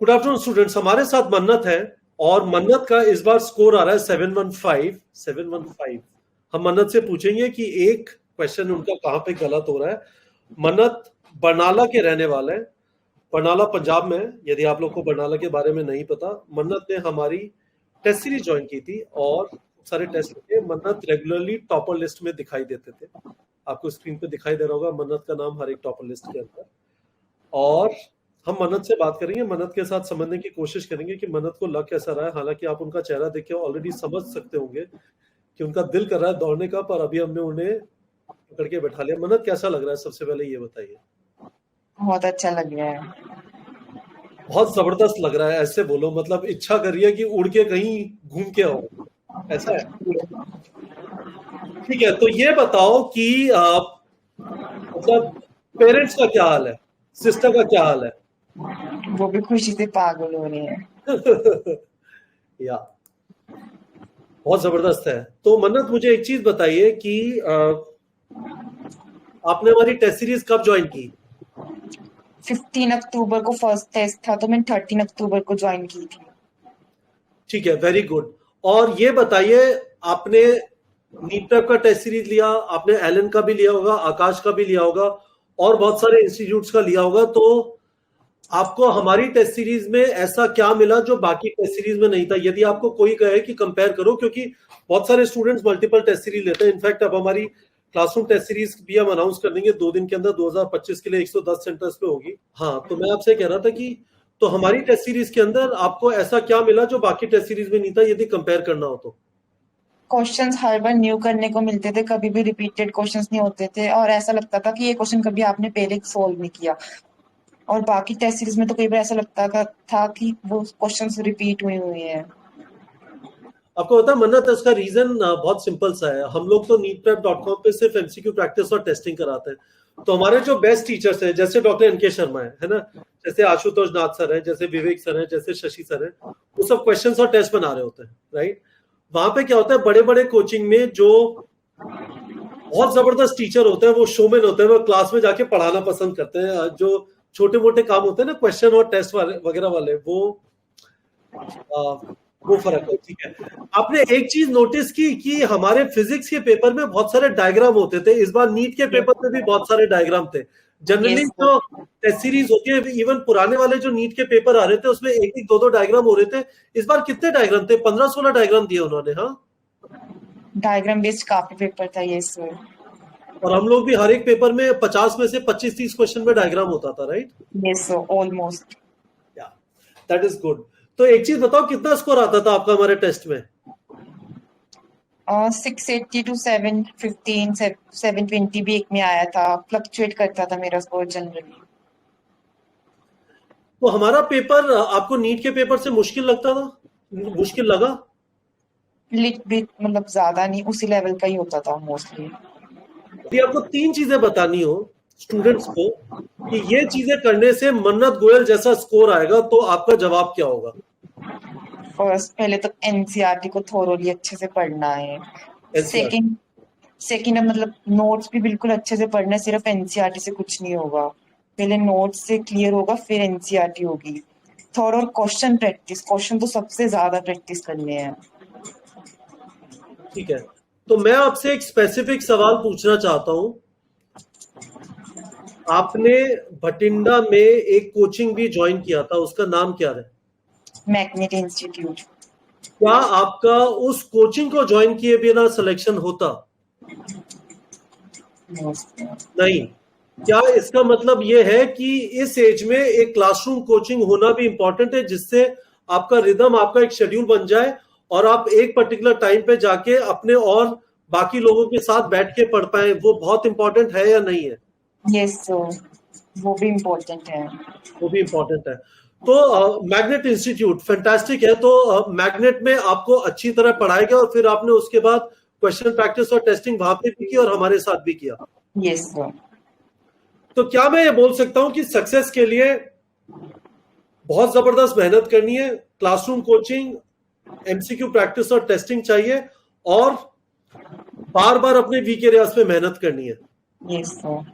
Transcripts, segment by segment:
Good afternoon students, हमारे साथ मन्नत है और मन्नत का इस बार स्कोर आ रहा है 715। हम मन्नत से पूछेंगे कि एक क्वेश्चन उनका कहाँ पे गलत हो रहा है। मन्नत बरनाला के रहने वाले हैं, बरनाला पंजाब में है। यदि आप लोग को बरनाला के बारे में नहीं पता, मन्नत ने हमारी टेस्ट सीरीज ज्वाइन की थी और सारे टेस्ट के मन्नत रेगुलरली टॉपर लिस्ट में दिखाई देते थे। आपको स्क्रीन पे दिखाई दे रहा होगा मन्नत का नाम हर एक टॉपर लिस्ट के अंदर। और हम मन्नत से बात करेंगे, मन्नत के साथ समझने की कोशिश करेंगे कि मन्नत को लग कैसा रहा है। हालांकि आप उनका चेहरा देख के ऑलरेडी समझ सकते होंगे कि उनका दिल कर रहा है दौड़ने का, पर अभी हमने उन्हें पकड़ के बैठा लिया। मन्नत, कैसा लग रहा है? सबसे पहले ये बताइए। बहुत अच्छा लग रहा है। बहुत जबरदस्त लग रहा है, ऐसे बोलो। मतलब इच्छा कर रही है कि उड़ के कहीं घूम के आओ, ऐसा है? ठीक है, तो ये बताओ कि मतलब पेरेंट्स का क्या हाल है, सिस्टर का क्या हाल है? वो भी खुशी से पागल हो रहे हैं। या बहुत जबरदस्त है। तो मन्नत, मुझे एक चीज बताइए कि आपने हमारी टेस्ट सीरीज कब ज्वाइन की? 15 अक्टूबर को फर्स्ट टेस्ट था, तो मैंने 13 अक्टूबर को ज्वाइन की थी। ठीक है, वेरी गुड। और ये बताइए, आपने नीट प्रेप का टेस्ट सीरीज लिया, आपने एलन का भी लिया होगा, आकाश का भी लिया होगा और बहुत सारे इंस्टीट्यूट्स का लिया होगा। तो आपको हमारी टेस्ट सीरीज में ऐसा क्या मिला जो बाकी टेस्ट सीरीज में नहीं था? यदि आपको कोई कहे कि कंपेयर करो, क्योंकि बहुत सारे स्टूडेंट्स मल्टीपल टेस्ट सीरीज लेते हैं। इनफैक्ट अब हमारी क्लासरूम टेस्ट सीरीज भी हम अनाउंस कर देंगे 2 दिन के अंदर, 2025 के लिए 110 सेंटर्स पे होगी। हाँ, तो मैं आपसे कह रहा था कि तो हमारी टेस्ट सीरीज के अंदर आपको ऐसा क्या मिला जो बाकी टेस्ट सीरीज में नहीं था, यदि कंपेयर करना हो तो? क्वेश्चंस हर बार न्यू करने को मिलते थे, कभी भी रिपीटेड क्वेश्चंस नहीं होते थे और ऐसा लगता था कि ये क्वेश्चन कभी आपने पहले सोल्व नहीं किया। और बाकी टेस्ट सीरीज में तो कई बार ऐसा लगता था कि वो क्वेश्चंस रिपीट हुए हुए हैं। आपको पता है मन्नत, इसका रीजन बहुत सिंपल सा है। हम लोग तो neetprep.com पे सिर्फ एमसीक्यू प्रैक्टिस और टेस्टिंग कराते हैं। तो हमारे जो बेस्ट टीचर्स हैं, जैसे डॉक्टर एनके शर्मा है ना, जैसे आशुतोष नाथ सर है, जैसे विवेक सर है, जैसे शशि सर है, वो सब क्वेश्चंस और टेस्ट बना रहे होते हैं, राइट? वहां पे क्या होता है, बड़े बड़े कोचिंग में जो बहुत जबरदस्त टीचर होते हैं, वो शोमैन होते हैं, वो क्लास में जाके पढ़ाना पसंद करते हैं। जो छोटे मोटे काम होते हैं ना, क्वेश्चन और टेस्ट वाले वगैरह वाले, वो फर्क है। ठीक है, आपने एक चीज नोटिस की कि हमारे फिजिक्स के पेपर में बहुत सारे डायग्राम होते थे। इस बार नीट के पेपर में भी बहुत सारे डायग्राम थे। जनरली जो टेस्ट सीरीज होती है, इवन पुराने वाले जो नीट के पेपर आ रहे थे, उसमें एक एक दो डायग्राम हो रहे थे। इस बार कितने डायग्राम थे? 15-16 डायग्राम दिए उन्होंने। हाँ, डायग्राम बेस्ड काफी पेपर था ये सर। और हम लोग भी हर एक पेपर में 50 में से 25-30 क्वेश्चन में डायग्राम होता था, राइट? Yes sir, almost. या, दैट इज गुड। तो एक चीज बताओ, कितना स्कोर आता था आपका हमारे टेस्ट में? 680 to 715, 720 भी एक में आया था। फ्लक्चुएट करता था मेरा स्कोर जनरली। तो हमारा पेपर आपको नीट के पेपर से मुश्किल लगता था? मुश्किल लगा? लिट भी, मतलब ज्यादा नहीं, उसी लेवल का ही होता था मोस्टली। यदि आपको 3 चीजें बतानी हो स्टूडेंट्स को कि ये चीजें करने से मन्नत गोयल जैसा स्कोर आएगा, तो आपका जवाब क्या होगा? फर्स्ट, पहले तो एनसीईआरटी को थोरोली अच्छे से पढ़ना है। NCERT। सेकंड मतलब नोट्स भी बिल्कुल अच्छे से पढ़ना है, सिर्फ एनसीईआरटी से कुछ नहीं होगा। पहले नोट्स से क्लियर होगा, फिर एनसीईआरटी होगी। थर्ड, और क्वेश्चन प्रैक्टिस, क्वेश्चन तो सबसे ज्यादा प्रैक्टिस करने हैं। ठीक है, तो मैं आपसे एक स्पेसिफिक सवाल पूछना चाहता हूं। आपने भटिंडा में एक कोचिंग भी ज्वाइन किया था, उसका नाम क्या है? Magnet institute. क्या आपका उस कोचिंग को ज्वाइन किए बिना सिलेक्शन होता? नहीं। क्या इसका मतलब यह है कि इस एज में एक क्लासरूम कोचिंग होना भी इंपॉर्टेंट है, जिससे आपका रिदम, आपका एक शेड्यूल बन जाए और आप एक पर्टिकुलर टाइम पे जाके अपने और बाकी लोगों के साथ बैठ के पढ़ पाए? वो बहुत इंपॉर्टेंट है या नहीं है? यस सर, वो भी इम्पोर्टेंट है। वो भी इंपॉर्टेंट है। तो मैग्नेट इंस्टीट्यूट फैंटास्टिक है। तो मैग्नेट में आपको अच्छी तरह पढ़ाएगा और फिर आपने उसके बाद क्वेश्चन प्रैक्टिस और टेस्टिंग वहां पे भी की और हमारे साथ भी किया। Yes sir. तो क्या मैं ये बोल सकता हूं कि सक्सेस के लिए बहुत जबरदस्त मेहनत करनी है, क्लासरूम कोचिंग, एमसीक्यू प्रैक्टिस और टेस्टिंग चाहिए, और बार बार अपने वीक एरियाज पे मेहनत करनी है? Yes sir.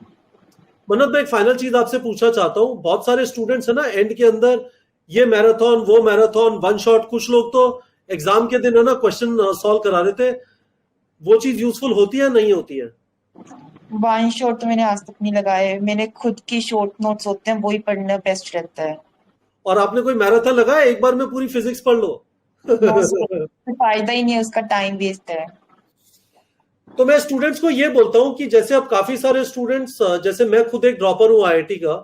मन्नत, मैं एक फाइनल चीज आपसे पूछना चाहता हूँ। बहुत सारे स्टूडेंट्स है ना, एंड के अंदर ये मैराथन वो मैराथन वन शॉट, कुछ लोग तो एग्जाम के दिन है ना क्वेश्चन सॉल्व करा रहे थे, वो चीज यूजफुल होती है नहीं होती है? वन शॉट तो मैंने आज तक नहीं लगाए, मैंने खुद की शॉर्ट नोट्स होते हैं वही पढ़ना बेस्ट रहता है। और आपने कोई मैराथन लगाया एक बार में पूरी फिजिक्स पढ़ लो? नो सर, फायदा ही नहीं है, उसका टाइम वेस्ट है। तो मैं स्टूडेंट्स को ये बोलता हूँ कि जैसे अब काफी सारे स्टूडेंट्स, जैसे मैं खुद एक ड्रॉपर हूँ आईआईटी का,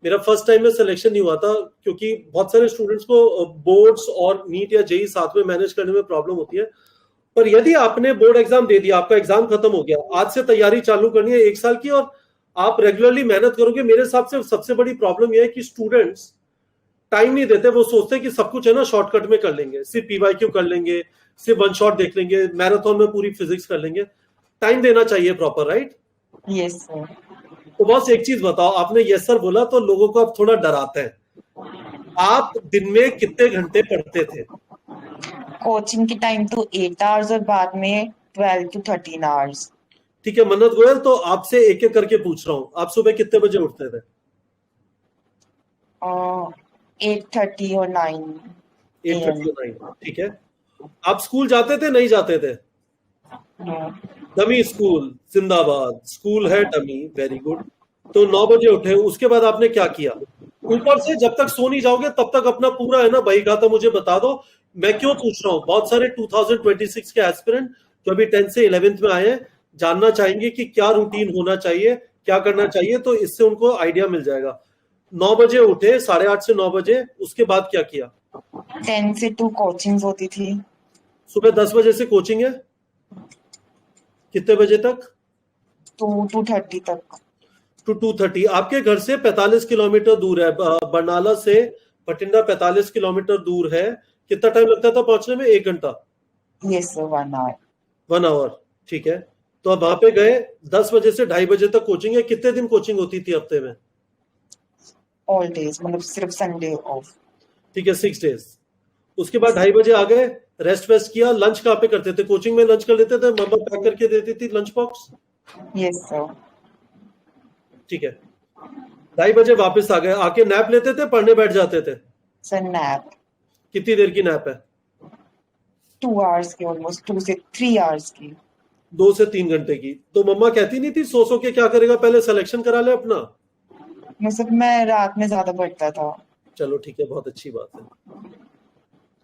मेरा फर्स्ट टाइम में सिलेक्शन नहीं हुआ था क्योंकि बहुत सारे स्टूडेंट्स को बोर्ड्स और नीट या जेई साथ में मैनेज करने में प्रॉब्लम होती है। पर यदि आपने बोर्ड एग्जाम दे दिया, आपका एग्जाम खत्म हो गया, आज से तैयारी चालू करनी है 1 साल की, और आप रेगुलरली मेहनत करोगे, मेरे हिसाब से सबसे बड़ी प्रॉब्लम यह है कि स्टूडेंट्स टाइम नहीं देते। वो सोचते हैं कि सब कुछ है ना शॉर्टकट में कर लेंगे, सिर्फ पीवाईक्यू कर लेंगे, सिर्फ वन शॉट देख लेंगे, मैराथन में पूरी फिजिक्स कर लेंगे। टाइम देना चाहिए प्रॉपर, राइट? Yes sir. तो बॉस एक चीज बताओ, आपने यस सर बोला तो लोगों को आप थोड़ा डराते हैं। आप दिन में कितने घंटे पढ़ते थे? कोचिंग के टाइम तो 8 आवर्स और बाद में 12 to 13 आवर्स। ठीक है मन्नत गोयल, तो आपसे एक एक करके पूछ रहा हूँ, आप सुबह कितने बजे उठते थे? 8:30 और 9 8:30 और 9, ठीक है। आप स्कूल जाते थे नहीं जाते थे? नो। डमी स्कूल जिंदाबाद, स्कूल है डमी, वेरी गुड। तो 9 बजे उठे, उसके बाद आपने क्या किया? ऊपर से जब तक सो नहीं जाओगे तब तक अपना पूरा है ना बही खाता मुझे बता दो। मैं क्यों पूछ रहा हूँ, बहुत सारे 2026 के एस्पिरेंट जो अभी 10th से 11th में आए हैं जानना चाहेंगे कि क्या रूटीन होना चाहिए, क्या करना चाहिए, तो इससे उनको आइडिया मिल जाएगा। 9 बजे उठे, 8:30 से 9 बजे, उसके बाद क्या किया? 10 से 2 कोचिंग्स होती थी। सुबह 10 बजे से कोचिंग है, कितने बजे तक? 2:30 तक। टू 2:30। आपके घर से 45 किलोमीटर दूर है, बरनाला से बठिंडा 45 किलोमीटर दूर है। कितना टाइम लगता था पहुंचने में? 1 घंटा? Yes sir, 1 our. 1 आवर, ठीक है। तो अब वहां पे गए, 10 बजे से 2:30 बजे तक कोचिंग है। कितने दिन कोचिंग होती थी हफ्ते में? ऑल डेज, मतलब सिर्फ संडे ऑफ। ठीक है, 6 डेज। उसके बाद 2:30 बजे आ गए, रेस्ट वेस्ट किया। लंच कहाँ पे करते थे? कोचिंग में लंच कर लेते थे, मम्मा पैक करके देती थी लंच बॉक्स? Yes sir. ठीक है। 2:30 बजे वापस आ गए, आके नैप लेते थे, पढ़ने बैठ जाते थे? सर नैप कितनी देर की नैप है? 2 आवर्स की, ऑलमोस्ट 2 से 3 आवर्स की। 2 से 3 घंटे की। तो मम्मा कहती नहीं थी सो सो के क्या करेगा, पहले सिलेक्शन करा ले अपना? मतलब मैं रात में ज्यादा पढ़ता था। चलो ठीक है, बहुत अच्छी बात है।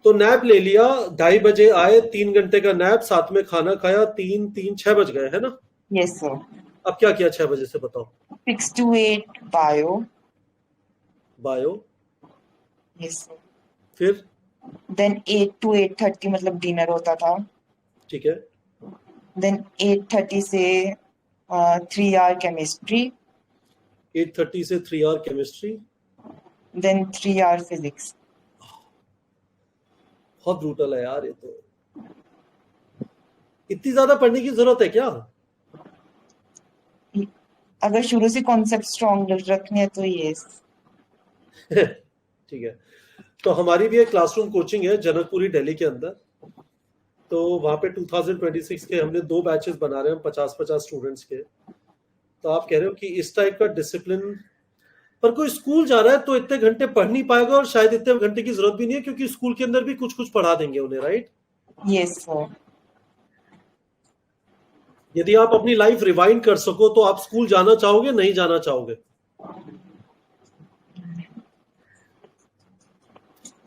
तो नैप ले लिया, 2:30 बजे आए, 3 घंटे का नैप, साथ में खाना खाया, 6 बज गए, है ना? Yes sir. अब क्या किया 6 बजे से, बताओ? 6 to 8 bio. Bio, yes sir. फिर? देन 8 to 8:30 मतलब डिनर होता था। ठीक है। देन 8:30 से 3 आवर केमिस्ट्री। 8:30 से 3 hour chemistry. Then 3 hour physics. बहुत ब्रूटल है यार ये तो। इतनी ज्यादा पढ़ने की जरूरत है क्या? अगर शुरू से कॉन्सेप्ट स्ट्रॉन्ग रखने हैं तो यस। ठीक है। तो हमारी भी एक क्लासरूम कोचिंग है जनकपुरी दिल्ली के अंदर। तो वहां पे 2026 के हमने 2 बैचेस बना रहे हैं, 50-50 स्टूडेंट्स के। तो आप कह रहे हो कि इस टाइप का डिसिप्लिन, पर कोई स्कूल जा रहा है तो इतने घंटे पढ़ नहीं पाएगा, और शायद इतने घंटे की जरूरत भी नहीं है क्योंकि स्कूल के अंदर भी कुछ कुछ पढ़ा देंगे उन्हें, राइट? Yes sir. यदि आप अपनी लाइफ रिवाइंड कर सको तो आप स्कूल जाना चाहोगे नहीं जाना चाहोगे?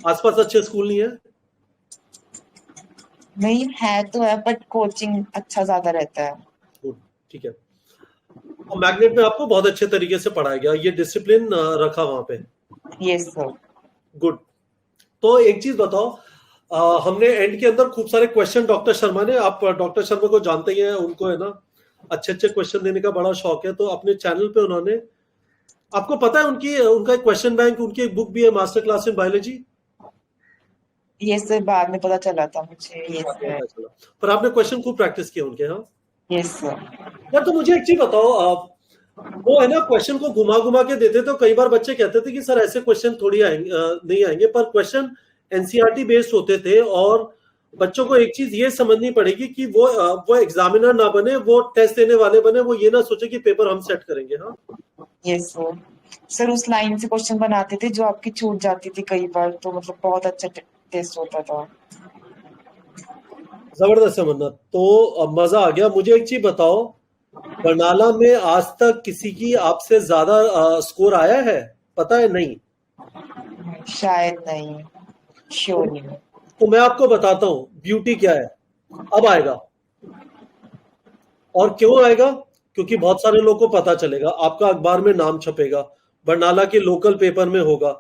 आसपास अच्छे स्कूल नहीं है? नहीं है तो है, बट कोचिंग अच्छा ज्यादा रहता है। गुड, ठीक है। और मैग्नेट में आपको बहुत अच्छे तरीके से पढ़ाया गया, ये डिसिप्लिन रखा वहां पे? Yes sir. गुड। तो एक चीज बताओ, हमने एंड के अंदर खूब सारे क्वेश्चन डॉक्टर शर्मा ने, आप डॉक्टर शर्मा को जानते ही हैं, उनको है ना अच्छे अच्छे क्वेश्चन देने का बड़ा शौक है। तो अपने चैनल पे उन्होंने, आपको पता है उनका एक क्वेश्चन बैंक, उनकी एक बुक भी है, मास्टर क्लास इन बायोलॉजी। ये सर बाद में पता चला था मुझे। Yes sir. पर आपने क्वेश्चन खूब प्रैक्टिस किया उनके? हाँ यस सर। यार, तो मुझे एक चीज बताओ, वो है ना क्वेश्चन को घुमा घुमा के देते, तो कई बार बच्चे कहते थे कि सर ऐसे क्वेश्चन थोड़ी आएंगे, नहीं आएंगे, पर क्वेश्चन एनसीईआरटी बेस्ड होते थे। और बच्चों को एक चीज ये समझनी पड़ेगी कि वो एग्जामिनर ना बने, वो टेस्ट देने वाले बने, वो ये ना सोचे कि पेपर हम सेट करेंगे। हाँ यस सर। सर उस लाइन से क्वेश्चन बनाते थे जो आपकी छूट जाती थी कई बार, तो मतलब बहुत अच्छा टेस्ट होता था। जबरदस्त है मन्नत, तो अब मजा आ गया। मुझे एक चीज बताओ, बरनाला में आज तक किसी की आपसे ज्यादा स्कोर आया है? पता है? नहीं? शायद नहीं, श्योर नहीं। तो मैं आपको बताता हूँ ब्यूटी क्या है। अब आएगा। और क्यों आएगा? क्योंकि बहुत सारे लोगों को पता चलेगा, आपका अखबार में नाम छपेगा, बरनाला के लोकल पेपर में होगा।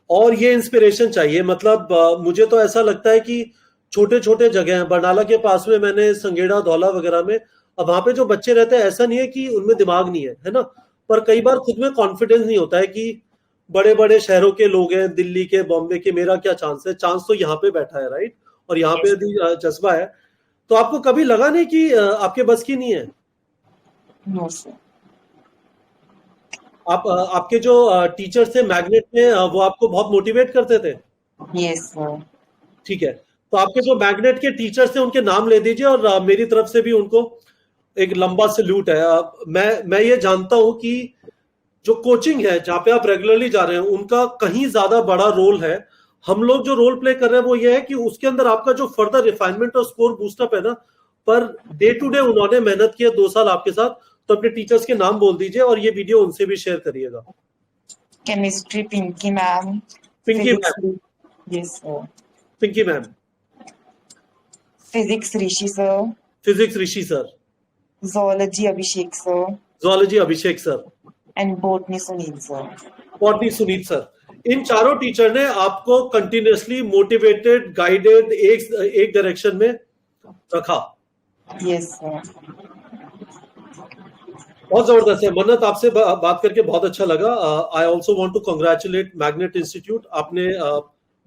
और ये इंस्पिरेशन चाहिए, मतलब मुझे तो ऐसा लगता है कि छोटे छोटे जगह हैं बरनाला के पास में, मैंने संगेड़ा धौला वगैरह में, अब वहां पे जो बच्चे रहते हैं, ऐसा नहीं है कि उनमें दिमाग नहीं है ना, पर कई बार खुद में कॉन्फिडेंस नहीं होता है कि बड़े बड़े शहरों के लोग हैं, दिल्ली के, बॉम्बे के, मेरा क्या चांस है? चांस तो यहाँ पे बैठा है, राइट? और यहाँ पे यस। यदि जज्बा है, तो आपको कभी लगा नहीं कि आपके बस की नहीं है? No sir. आपके जो टीचर्स थे मैग्नेट में, वो आपको बहुत मोटिवेट करते थे? Yes sir. ठीक है। तो आपके जो मैग्नेट के टीचर्स थे उनके नाम ले दीजिए, और मेरी तरफ से भी उनको एक लंबा सल्यूट है। मैं ये जानता हूं कि जो कोचिंग है जहाँ पे आप रेगुलरली जा रहे हैं, उनका कहीं ज्यादा बड़ा रोल है। हम लोग जो रोल प्ले कर रहे हैं वो ये है कि उसके अंदर आपका जो फर्दर रिफाइनमेंट और स्कोर बूस्टअप है ना, पर डे टू डे उन्होंने मेहनत की है 2 साल आपके साथ। तो अपने टीचर्स के नाम बोल दीजिए, और ये वीडियो उनसे भी शेयर करिएगा। Chemistry Pinky ma'am. Pinky physics, ma'am. Yes sir. Pinky ma'am. Physics Rishi sir. Physics Rishi sir. Zoology Abhishek sir. Zoology Abhishek sir. And botany Sunil sir. Botany Sunit sir. इन चारों टीचर ने आपको कंटिन्यूअसली मोटिवेटेड, गाइडेड, एक डायरेक्शन में रखा। Yes sir. बहुत जबरदस्त है मन्नत, आपसे बात करके बहुत अच्छा लगा। I also want to congratulate Magnet Institute. आपने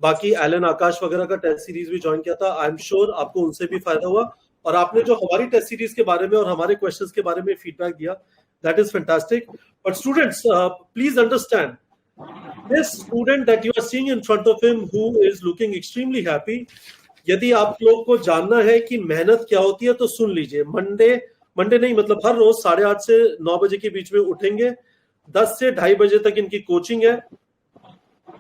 बाकी एलन आकाश वगैरह का टेस्ट सीरीज भी ज्वाइन किया था, आई एम श्योर आपको उनसे भी फायदा हुआ। और आपने जो हमारी टेस्ट सीरीज के बारे में और हमारे क्वेश्चंस के बारे में फीडबैक दिया, that is fantastic. But students, please understand, this student that you are seeing in front of him who is looking extremely happy, यदि आप लोग को जानना है कि मेहनत क्या होती है तो सुन लीजिए। मंडे नहीं, मतलब हर रोज 8:30 से 9 बजे के बीच में उठेंगे। 10 से 2:30 बजे तक इनकी कोचिंग है।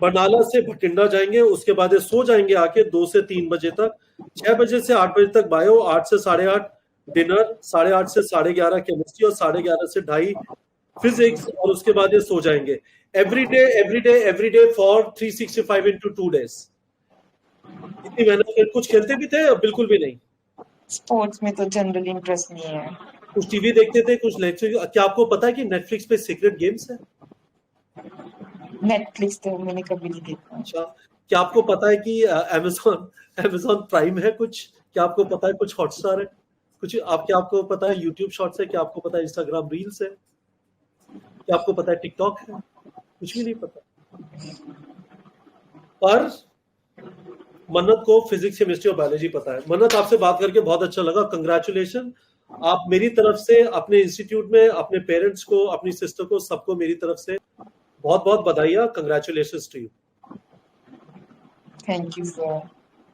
बरनाला से भटिंडा जाएंगे, उसके बाद ये सो जाएंगे आके 2 से 3 बजे तक। 6 बजे से 8 बजे तक बायो, 8 से 8:30 डिनर, 8:30 से 11:30 केमिस्ट्री, और 11:30 से 2:30 फिजिक्स, और उसके बाद ये सो जाएंगे। Every day for 365 into 2 days। इतनी मेहनत कर, कुछ खेलते भी थे? बिल्कुल भी नहीं। स्पोर्ट्स में तो जनरली इंटरेस्ट नहीं है। कुछ टीवी देखते थे, कुछ नेटफ्लिक्स। क्या आपको पता है कि नेटफ्लिक्स पे सीक्रेट गेम्स है? नेटफ्लिक्स तो मैंने कभी नहीं देखा। अच्छा। क्या आपको पता है कि अमेजोन प्राइम है कुछ? क्या आपको पता है कुछ हॉटस्टार है कुछ? क्या आपको पता है यूट्यूब शॉर्ट्स है? क्या आपको पता है इंस्टाग्राम रील्स है? क्या आपको पता है टिकटॉक है? कुछ भी नहीं पता। पर मन्नत को फिजिक्स, केमिस्ट्री और बायोलॉजी पता है। मन्नत, आपसे बात करके बहुत अच्छा लगा, कंग्रेचुलेशन। आप मेरी तरफ से अपने इंस्टीट्यूट में अपने पेरेंट्स को, अपनी सिस्टर को, सबको मेरी तरफ से बहुत बहुत बधाई। Congratulation to you. Thank you sir.